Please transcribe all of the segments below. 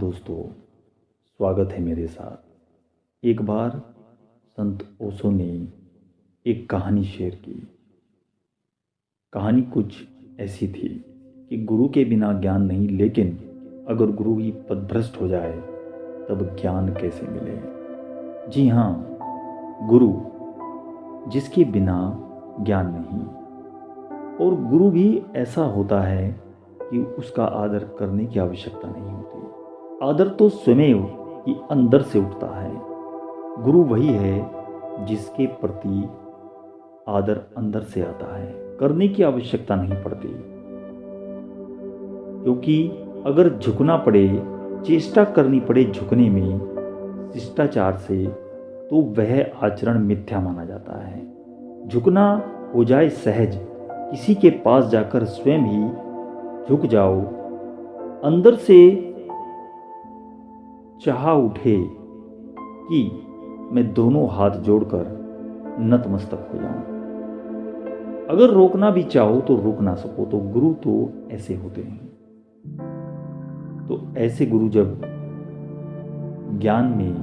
दोस्तों, स्वागत है मेरे साथ। एक बार संत ओशो ने एक कहानी शेयर की। कहानी कुछ ऐसी थी कि गुरु के बिना ज्ञान नहीं, लेकिन अगर गुरु ही पथभ्रष्ट हो जाए तब ज्ञान कैसे मिले। जी हाँ, गुरु जिसके बिना ज्ञान नहीं। और गुरु भी ऐसा होता है कि उसका आदर करने की आवश्यकता नहीं होती। आदर तो स्वयं ही अंदर से उठता है। गुरु वही है जिसके प्रति आदर अंदर से आता है, करने की आवश्यकता नहीं पड़ती। क्योंकि अगर झुकना पड़े, चेष्टा करनी पड़े झुकने में शिष्टाचार से, तो वह आचरण मिथ्या माना जाता है। झुकना हो जाए सहज, किसी के पास जाकर स्वयं ही झुक जाओ, अंदर से चाह उठे कि मैं दोनों हाथ जोड़कर नतमस्तक हो जाऊं। अगर रोकना भी चाहो तो रोक ना सको, तो गुरु तो ऐसे होते हैं। तो ऐसे गुरु जब ज्ञान में,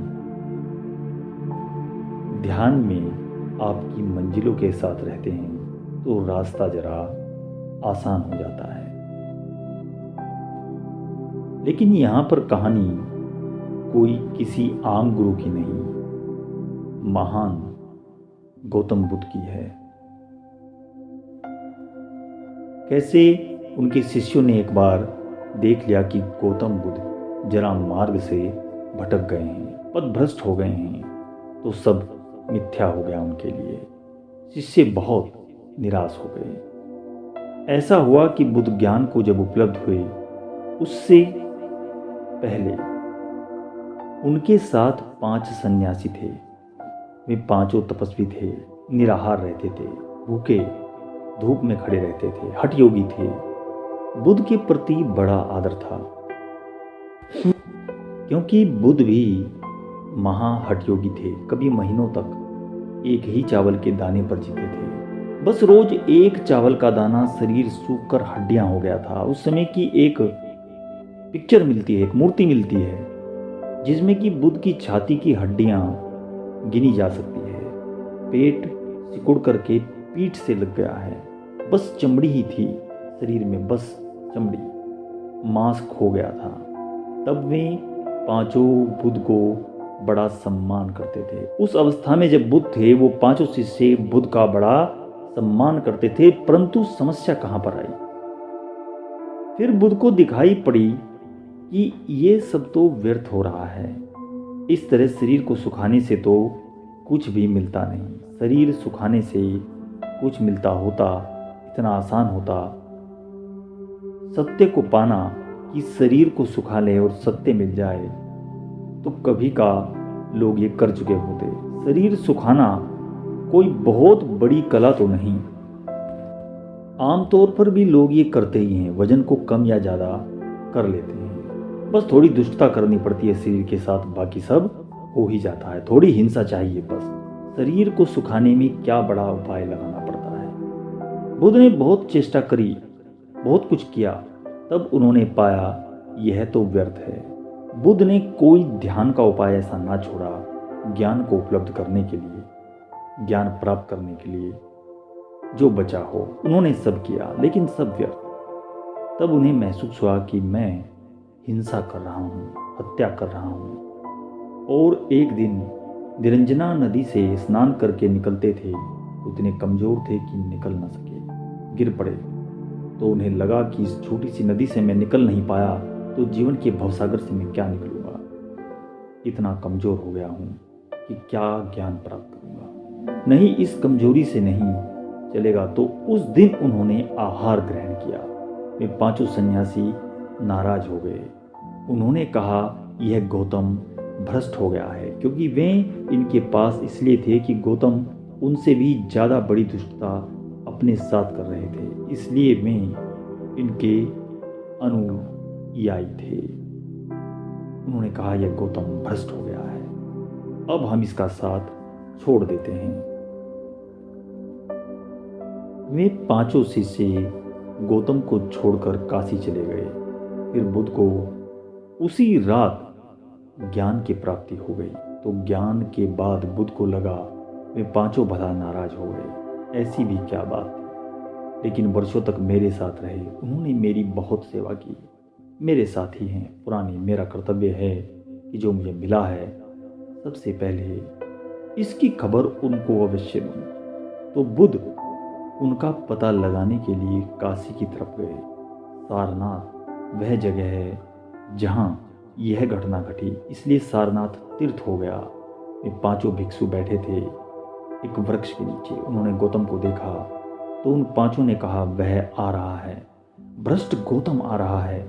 ध्यान में आपकी मंजिलों के साथ रहते हैं तो रास्ता जरा आसान हो जाता है। लेकिन यहां पर कहानी कोई किसी आम गुरु की नहीं, महान गौतम बुद्ध की है। कैसे उनके शिष्यों ने एक बार देख लिया कि गौतम बुद्ध जरा मार्ग से भटक गए हैं, पथभ्रष्ट हो गए हैं, तो सब मिथ्या हो गया उनके लिए। शिष्य बहुत निराश हो गए। ऐसा हुआ कि बुद्ध ज्ञान को जब उपलब्ध हुए, उससे पहले उनके साथ 5 सन्यासी थे। वे पांचों तपस्वी थे, निराहार रहते थे, भूखे धूप में खड़े रहते थे, हठ योगी थे। बुद्ध के प्रति बड़ा आदर था, क्योंकि बुद्ध भी महा हठ योगी थे। कभी महीनों तक एक ही चावल के दाने पर जीते थे। बस रोज एक चावल का दाना, शरीर सूख कर हड्डियां हो गया था। उस समय की एक पिक्चर मिलती है, एक मूर्ति मिलती है, जिसमें कि बुद्ध की छाती की हड्डियां गिनी जा सकती है। पेट सिकुड़ करके पीठ से लग गया है, बस चमड़ी ही थी शरीर में, बस चमड़ी, मांस खो गया था। तब वे पांचों बुद्ध को बड़ा सम्मान करते थे। उस अवस्था में जब बुद्ध थे, वो पांचों शिष्य बुद्ध का बड़ा सम्मान करते थे। परंतु समस्या कहां पर आई? फिर बुद्ध को दिखाई पड़ी कि ये सब तो व्यर्थ हो रहा है। इस तरह शरीर को सुखाने से तो कुछ भी मिलता नहीं। शरीर सुखाने से कुछ मिलता होता, इतना आसान होता सत्य को पाना, कि शरीर को सुखा ले और सत्य मिल जाए, तो कभी का लोग ये कर चुके होते। शरीर सुखाना कोई बहुत बड़ी कला तो नहीं। आमतौर पर भी लोग ये करते ही हैं, वजन को कम या ज़्यादा कर लेते हैं। बस थोड़ी दुष्टता करनी पड़ती है शरीर के साथ, बाकी सब हो ही जाता है। थोड़ी हिंसा चाहिए बस। शरीर को सुखाने में क्या बड़ा उपाय लगाना पड़ता है। बुद्ध ने बहुत चेष्टा करी, बहुत कुछ किया, तब उन्होंने पाया यह तो व्यर्थ है। बुद्ध ने कोई ध्यान का उपाय ऐसा ना छोड़ा ज्ञान को उपलब्ध करने के लिए, ज्ञान प्राप्त करने के लिए। जो बचा हो उन्होंने सब किया, लेकिन सब व्यर्थ। तब उन्हें महसूस हुआ कि मैं हिंसा कर रहा हूँ, हत्या कर रहा हूँ। और एक दिन निरंजना नदी से स्नान करके निकलते थे, उतने कमजोर थे कि निकल न सके, गिर पड़े। तो उन्हें लगा कि इस छोटी सी नदी से मैं निकल नहीं पाया तो जीवन के भवसागर से मैं क्या निकलूंगा। इतना कमजोर हो गया हूँ कि क्या ज्ञान प्राप्त करूंगा। नहीं, इस कमजोरी से नहीं चलेगा। तो उस दिन उन्होंने आहार ग्रहण किया। वे पांचों सन्यासी नाराज हो गए। उन्होंने कहा यह गौतम भ्रष्ट हो गया है, क्योंकि वे इनके पास इसलिए थे कि गौतम उनसे भी ज़्यादा बड़ी दुष्टता अपने साथ कर रहे थे, इसलिए वे इनके अनुयायी थे। उन्होंने कहा यह गौतम भ्रष्ट हो गया है, अब हम इसका साथ छोड़ देते हैं। वे पांचों शिष्य गौतम को छोड़कर काशी चले गए। फिर बुद्ध को उसी रात ज्ञान की प्राप्ति हो गई। तो ज्ञान के बाद बुद्ध को लगा वे पांचों भला नाराज हो गए। ऐसी भी क्या बात थी। लेकिन वर्षों तक मेरे साथ रहे, उन्होंने मेरी बहुत सेवा की। मेरे साथी हैं पुराने। मेरा कर्तव्य है कि जो मुझे मिला है सबसे पहले इसकी खबर उनको अवश्य दूं। तो बुद्ध उनका पता लगाने के लिए काशी की तरफ गए। सारनाथ वह जगह है जहां यह घटना घटी, इसलिए सारनाथ तीर्थ हो गया। वे पांचों भिक्षु बैठे थे एक वृक्ष के नीचे। उन्होंने गौतम को देखा तो उन पांचों ने कहा, वह आ रहा है, भ्रष्ट गौतम आ रहा है,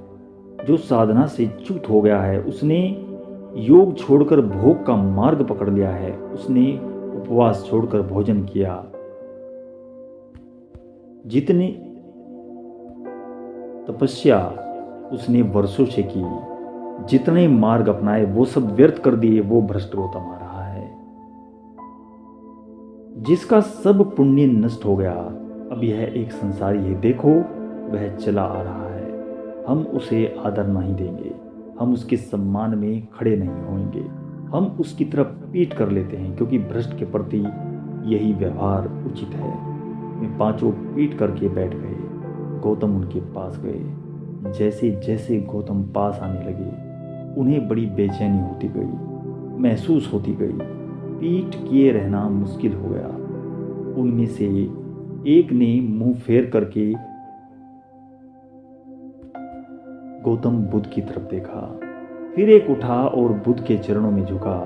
जो साधना से च्युत हो गया है। उसने योग छोड़कर भोग का मार्ग पकड़ लिया है। उसने उपवास छोड़कर भोजन किया। जितनी तपस्या उसने वर्षों से की, जितने मार्ग अपनाए वो सब व्यर्थ कर दिए। वो भ्रष्ट गौतम आ रहा है, जिसका सब पुण्य नष्ट हो गया। अब यह एक संसारी है, देखो वह चला आ रहा है। हम उसे आदर नहीं देंगे, हम उसके सम्मान में खड़े नहीं होंगे, हम उसकी तरफ पीठ कर लेते हैं, क्योंकि भ्रष्ट के प्रति यही व्यवहार उचित है। वे पांचों पीठ करके बैठ गए। गौतम उनके पास गए। जैसे जैसे गौतम पास आने लगे उन्हें बड़ी बेचैनी होती गई, महसूस होती गई। पीठ किए रहना मुश्किल हो गया। उनमें से एक ने मुंह फेर करके गौतम बुद्ध की तरफ देखा। फिर एक उठा और बुद्ध के चरणों में झुका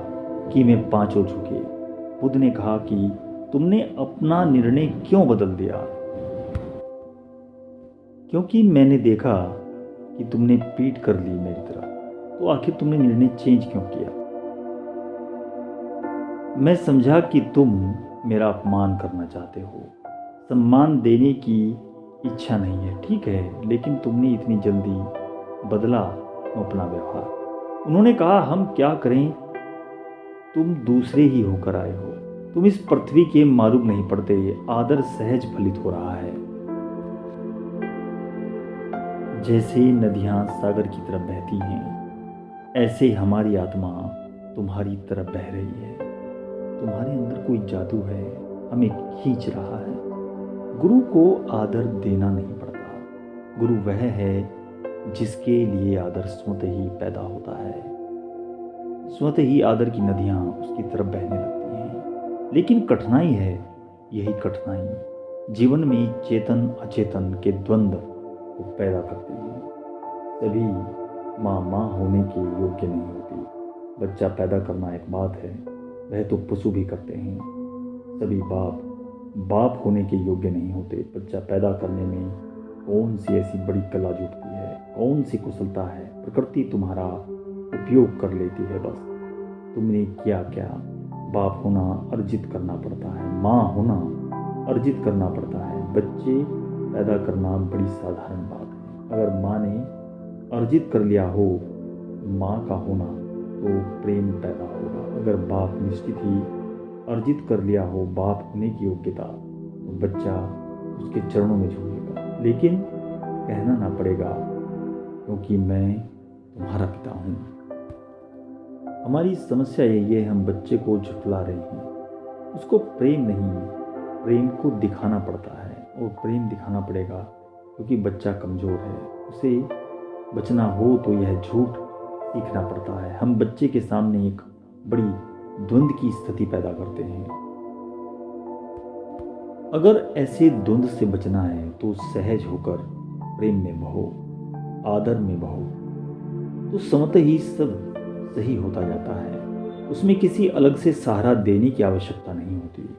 कि मैं पांचों झुके। बुद्ध ने कहा कि तुमने अपना निर्णय क्यों बदल दिया? क्योंकि मैंने देखा कि तुमने पीठ कर ली मेरी तरफ, तो आखिर तुमने निर्णय चेंज क्यों किया? मैं समझा कि तुम मेरा अपमान करना चाहते हो, सम्मान देने की इच्छा नहीं है। ठीक है, लेकिन तुमने इतनी जल्दी बदला अपना व्यवहार। उन्होंने कहा, हम क्या करें, तुम दूसरे ही होकर आए हो। तुम इस पृथ्वी के मालूम नहीं पड़ते। आदर सहज फलित हो रहा है। जैसे नदियां सागर की तरफ बहती हैं, ऐसे हमारी आत्मा तुम्हारी तरफ बह रही है। तुम्हारे अंदर कोई जादू है, हमें खींच रहा है। गुरु को आदर देना नहीं पड़ता। गुरु वह है जिसके लिए आदर स्वतः ही पैदा होता है। स्वतः ही आदर की नदियां उसकी तरफ बहने लगती हैं। लेकिन कठिनाई है, यही कठिनाई जीवन में चेतन अचेतन के द्वंद्व को पैदा करती है। सभी माँ होने के योग्य नहीं होती। बच्चा पैदा करना एक बात है, वह तो पशु भी करते हैं। सभी बाप होने के योग्य नहीं होते। बच्चा पैदा करने में कौन सी ऐसी बड़ी कला जुटती है, कौन सी कुशलता है, प्रकृति तुम्हारा उपयोग कर लेती है। बस तुमने किया क्या? बाप होना अर्जित करना पड़ता है, माँ होना अर्जित करना पड़ता है। बच्चे पैदा करना बड़ी साधारण बात है। अगर माँ ने अर्जित कर लिया हो माँ का होना, तो प्रेम पैदा होगा। अगर बाप निश्चित ही अर्जित कर लिया हो बाप होने की योग्यता, तो बच्चा उसके चरणों में झुकेगा। लेकिन कहना ना पड़ेगा, क्योंकि मैं तुम्हारा पिता हूँ। हमारी समस्या यही है, हम बच्चे को झुठला रहे हैं। उसको प्रेम नहीं, प्रेम को दिखाना पड़ता है, और प्रेम दिखाना पड़ेगा क्योंकि बच्चा कमज़ोर है। उसे बचना हो तो यह झूठ सीखना पड़ता है। हम बच्चे के सामने एक बड़ी द्वंद्व की स्थिति पैदा करते हैं। अगर ऐसे द्वंद्व से बचना है तो सहज होकर प्रेम में बहो, आदर में बहो, तो स्वतः ही सब सही होता जाता है। उसमें किसी अलग से सहारा देने की आवश्यकता नहीं होती।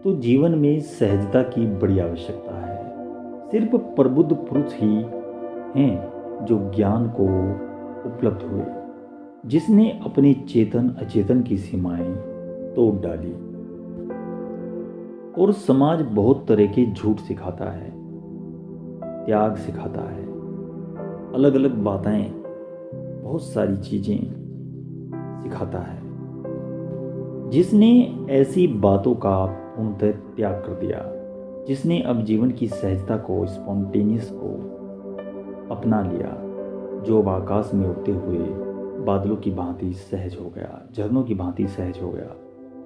तो जीवन में सहजता की बड़ी आवश्यकता है। सिर्फ प्रबुद्ध पुरुष ही हैं जो ज्ञान को उपलब्ध हुए, जिसने अपने चेतन अचेतन की सीमाएं तोड़ डाली। और समाज बहुत तरह के झूठ सिखाता है, त्याग सिखाता है, अलग अलग बातें, बहुत सारी चीजें सिखाता है। जिसने ऐसी बातों का पूर्णतः त्याग कर दिया, जिसने अब जीवन की सहजता को, स्पॉन्टेनियस को अपना लिया, जो अब आकाश में उड़ते हुए बादलों की भांति सहज हो गया, झरनों की भांति सहज हो गया,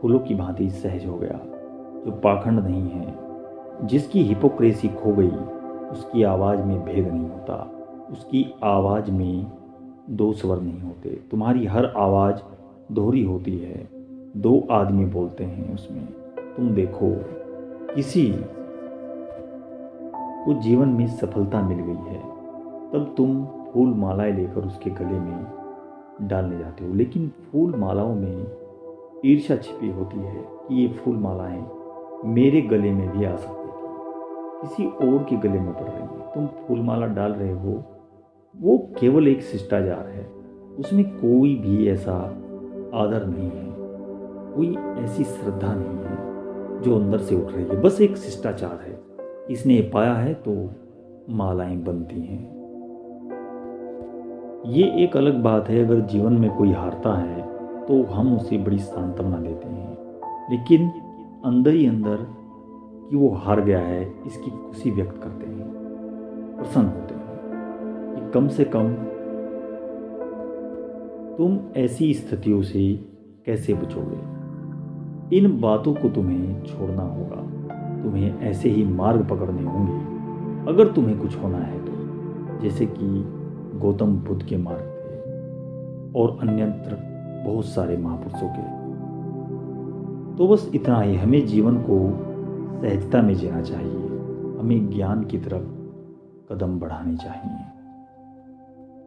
फूलों की भांति सहज हो गया, जो पाखंड नहीं है, जिसकी हिपोक्रेसी खो गई, उसकी आवाज़ में भेद नहीं होता, उसकी आवाज़ में दो स्वर नहीं होते। तुम्हारी हर आवाज़ दोहरी होती है, दो आदमी बोलते हैं उसमें। तुम देखो, किसी को जीवन में सफलता मिल गई है, तब तुम फूल मालाएं लेकर उसके गले में डालने जाते हो, लेकिन फूल मालाओं में ईर्ष्या छिपी होती है कि ये फूल मालाएं मेरे गले में भी आ सकती थी, किसी और के गले में पड़ रही है। तुम फूल माला डाल रहे हो, वो केवल एक शिष्टाचार है, उसमें कोई भी ऐसा आदर नहीं है, कोई ऐसी श्रद्धा नहीं है जो अंदर से उठ रही है, बस एक शिष्टाचार है। इसने ये पाया है तो मालाएं बनती हैं। ये एक अलग बात है, अगर जीवन में कोई हारता है तो हम उसे बड़ी सांत्वना देते हैं, लेकिन अंदर ही अंदर कि वो हार गया है इसकी खुशी व्यक्त करते हैं, प्रसन्न होते हैं कि कम से कम तुम ऐसी स्थितियों से कैसे बचोगे। इन बातों को तुम्हें छोड़ना होगा, तुम्हें ऐसे ही मार्ग पकड़ने होंगे अगर तुम्हें कुछ होना है तो, जैसे कि गौतम बुद्ध के मार्ग थे और अन्यत्र बहुत सारे महापुरुषों के। तो बस इतना ही, हमें जीवन को सहजता में जीना चाहिए, हमें ज्ञान की तरफ कदम बढ़ाने चाहिए।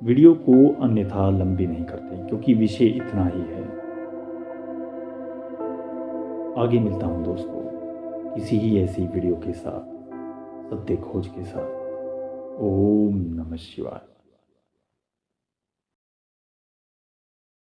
वीडियो को अन्यथा लंबी नहीं करते क्योंकि विषय इतना ही है। आगे मिलता हूं दोस्तों किसी ही ऐसी वीडियो के साथ, सत्य खोज के साथ। ओम नमः शिवाय।